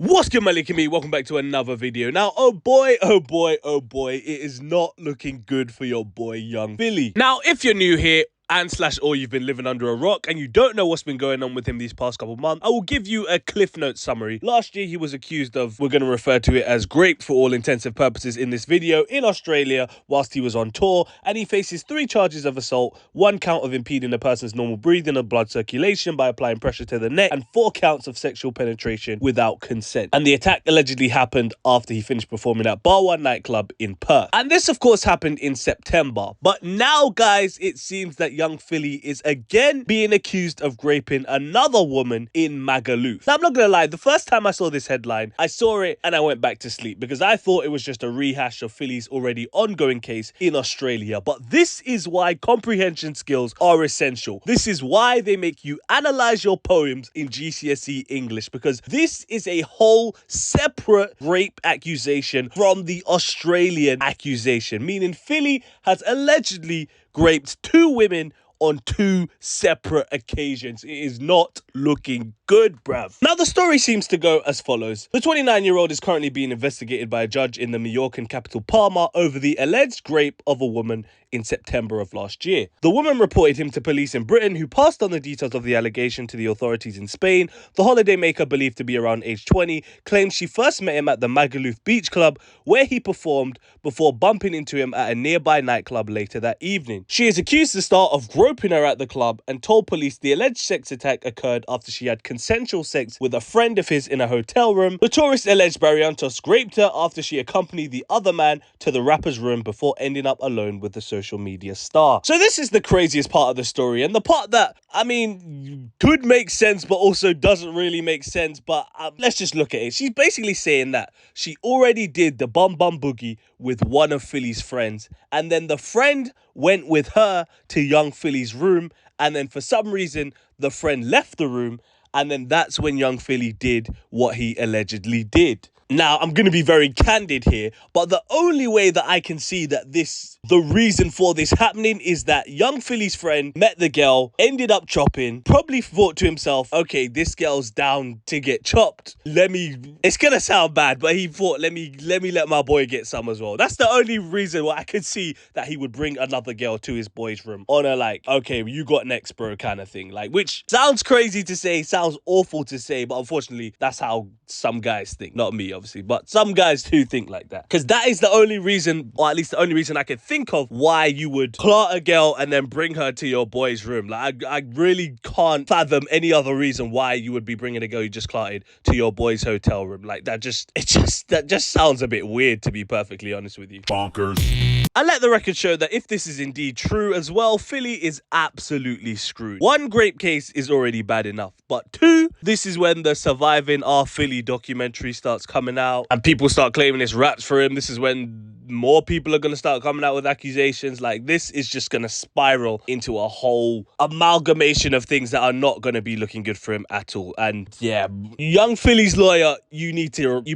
What's good, my leaky me? Welcome back to another video. Now, oh boy, it is not looking good for your boy, Young Philly. Now, if you're new here, or you've been living under a rock and you don't know what's been going on with him these past couple months, I will give you a Cliff Note summary. Last year, he was accused of, we're going to refer to it as grape for all intensive purposes in this video, in Australia whilst he was on tour, and he faces 3 charges of assault, 1 count of impeding a person's normal breathing or blood circulation by applying pressure to the neck, and 4 counts of sexual penetration without consent. And the attack allegedly happened after he finished performing at Bar One nightclub in Perth. And this, of course, happened in September. But now, guys, it seems that Young Philly is again being accused of raping another woman in Magaluf. Now, I'm not gonna lie, the first time I saw this headline, I saw it and I went back to sleep because I thought it was just a rehash of Philly's already ongoing case in Australia. But this is why comprehension skills are essential. This is why they make you analyze your poems in GCSE English, because this is a whole separate rape accusation from the Australian accusation, meaning Philly has allegedly raped 2 women on 2 separate occasions. It is not looking good, bruv. Now, the story seems to go as follows. The 29-year-old is currently being investigated by a judge in the Mallorcan capital Palma over the alleged rape of a woman in September of last year. The woman reported him to police in Britain, who passed on the details of the allegation to the authorities in Spain. The holidaymaker, believed to be around age 20, claims she first met him at the Magaluf beach club, where he performed before bumping into him at a nearby nightclub later that evening. She is accused the star of groping her at the club and told police the alleged sex attack occurred after she had consensual sex with a friend of his in a hotel room. The tourist alleged Barrientos raped her after she accompanied the other man to the rapper's room before ending up alone with the social media star. So this is the craziest part of the story, and the part that, I mean, could make sense but also doesn't really make sense. But let's just look at it. She's basically saying that she already did the bum boogie with one of Philly's friends, and then the friend went with her to Young Philly's room, and then for some reason the friend left the room, and then that's when Young Philly did what he allegedly did. Now, I'm going to be very candid here, but the only way that I can see that the reason for this happening is that Young Philly's friend met the girl, ended up chopping, probably thought to himself, okay, this girl's down to get chopped. It's going to sound bad, but he thought, let me let my boy get some as well. That's the only reason why I could see that he would bring another girl to his boy's room on a like, okay, you got next, bro, kind of thing. Like, which sounds crazy to say, sounds awful to say, but unfortunately, that's how some guys think. Not me, obviously, but some guys do think like that, because that is the only reason, or at least the only reason I could think of, why you would clot a girl and then bring her to your boy's room. Like, I really can't fathom any other reason why you would be bringing a girl you just clotted to your boy's hotel room. Like, that just sounds a bit weird, to be perfectly honest with you. Bonkers. And let the record show that if this is indeed true as well, Philly is absolutely screwed. 1 grape case is already bad enough, but 2, this is when the Surviving Our Philly documentary starts coming out and people start claiming it's raps for him. This is when more people are going to start coming out with accusations. Like, this is just going to spiral into a whole amalgamation of things that are not going to be looking good for him at all. And yeah, Young Philly's lawyer, you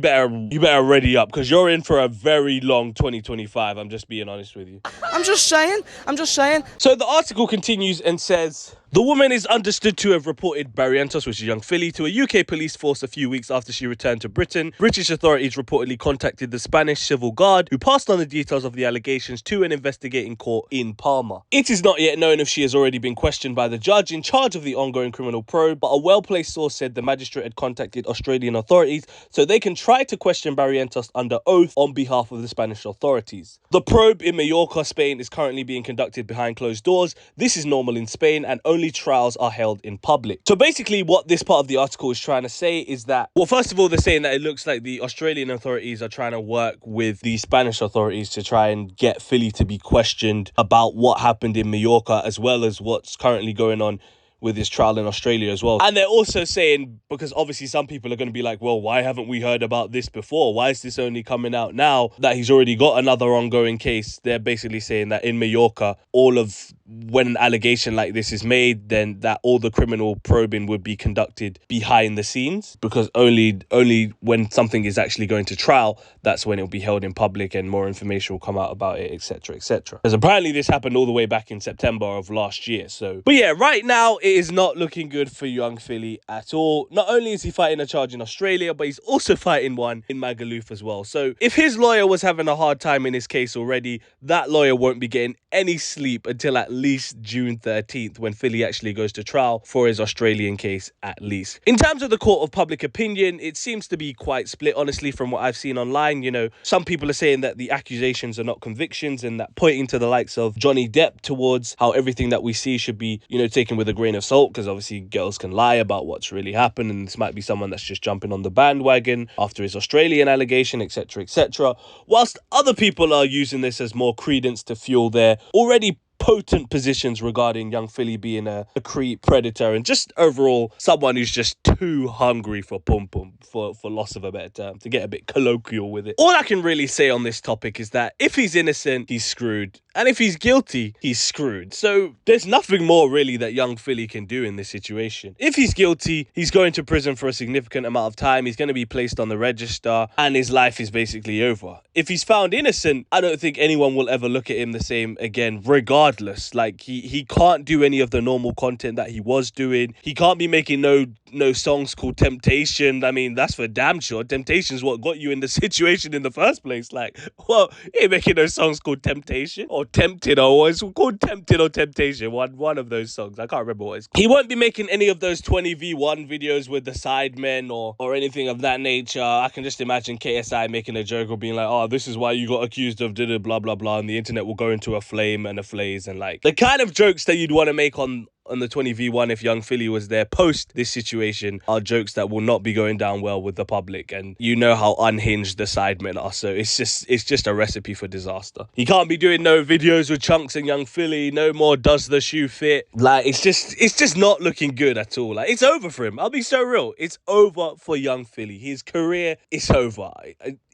better ready up, because you're in for a very long 2025. I'm just being honest with you. I'm just saying. So the article continues and says, the woman is understood to have reported Barrientos, which is Young Philly, to a UK police force a few weeks after she returned to Britain. British authorities reportedly contacted the Spanish civil guard, who passed on the details of the allegations to an investigating court in Palma. It is not yet known if she has already been questioned by the judge in charge of the ongoing criminal probe, but a well-placed source said the magistrate had contacted Australian authorities so they can try to question Barrientos under oath on behalf of the Spanish authorities. The probe in Mallorca, Spain, is currently being conducted behind closed doors. This is normal in Spain, and only trials are held in public. So basically what this part of the article is trying to say is that, well, first of all, they're saying that it looks like the Australian authorities are trying to work with the Spanish authorities to try and get Philly to be questioned about what happened in Mallorca, as well as what's currently going on with his trial in Australia as well. And they're also saying, because obviously some people are going to be like, well, why haven't we heard about this before? Why is this only coming out now that he's already got another ongoing case? They're basically saying that in Mallorca, all of when an allegation like this is made, then that all the criminal probing would be conducted behind the scenes, because only when something is actually going to trial, that's when it'll be held in public and more information will come out about it, etc, etc. Because apparently this happened all the way back in September of last year. So, but yeah, right now it is not looking good for young Philly at all. Not only is he fighting a charge in Australia, but he's also fighting one in Magaluf as well. So if his lawyer was having a hard time in his case already, that lawyer won't be getting any sleep until at least June 13th, when Philly actually goes to trial for his Australian case at least. In terms of the court of public opinion, it seems to be quite split, honestly, from what I've seen online. You know, some people are saying that the accusations are not convictions, and that pointing to the likes of Johnny Depp towards how everything that we see should be, you know, taken with a grain of salt, because obviously girls can lie about what's really happened, and this might be someone that's just jumping on the bandwagon after his Australian allegation, etc, etc. Whilst other people are using this as more credence to fuel their already potent positions regarding young Philly being a creep, predator, and just overall someone who's just too hungry for pum pum, for loss of a better term, to get a bit colloquial with it. All I can really say on this topic is that if he's innocent, he's screwed, and if he's guilty, he's screwed. So there's nothing more really that young Philly can do in this situation. If he's guilty, he's going to prison for a significant amount of time, he's going to be placed on the register, and his life is basically over. If he's found innocent, I don't think anyone will ever look at him the same again, regardless. Like, he can't do any of the normal content that he was doing. He can't be making no songs called Temptation. I mean, that's for damn sure. Temptation's what got you in the situation in the first place. Like, well, he ain't making no songs called Temptation or Tempted, or it's called Tempted or Temptation. One of those songs. I can't remember what it's called. He won't be making any of those 20v1 videos with the sidemen or anything of that nature. I can just imagine KSI making a joke or being like, oh, this is why you got accused of blah blah blah, and the internet will go into a flame and a blaze, and like the kind of jokes that you'd want to make on the 20v1 if young Philly was there post this situation are jokes that will not be going down well with the public, and you know how unhinged the sidemen are, so it's just a recipe for disaster. He can't be doing no videos with Chunks and young Philly, no more does the shoe fit. Like, it's just not looking good at all. Like, it's over for him. I'll be so real, it's over for young Philly. His career is over.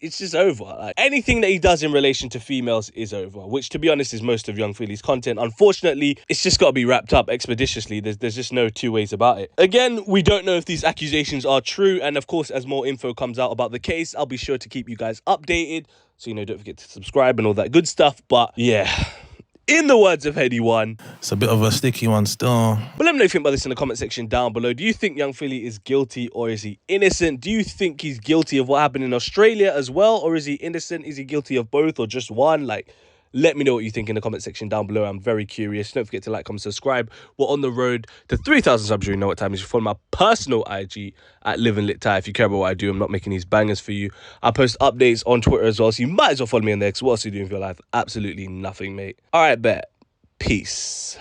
It's just over. Like, anything that he does in relation to females is over, which, to be honest, is most of young Philly's content. Unfortunately, it's just got to be wrapped up expeditiously. There's just no two ways about it. Again, we don't know if these accusations are true, and of course, as more info comes out about the case, I'll be sure to keep you guys updated. So, you know, don't forget to subscribe and all that good stuff. But yeah, in the words of Heady One, it's a bit of a sticky one still. But let me know what you think about this in the comment section down below. Do you think young Philly is guilty, or is he innocent? Do you think he's guilty of what happened in Australia as well, or is he innocent? Is he guilty of both, or just one? Like, let me know what you think in the comment section down below. I'm very curious. Don't forget to like, comment, subscribe. We're on the road to 3,000 subs. You know what time it is. You follow my personal IG at theonlylitt. If you care about what I do, I'm not making these bangers for you. I post updates on Twitter as well, so you might as well follow me on there, because what else are you doing for your life? Absolutely nothing, mate. All right, bet. Peace.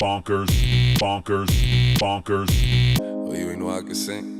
Bonkers, bonkers, bonkers. Oh, you ain't know I could sing?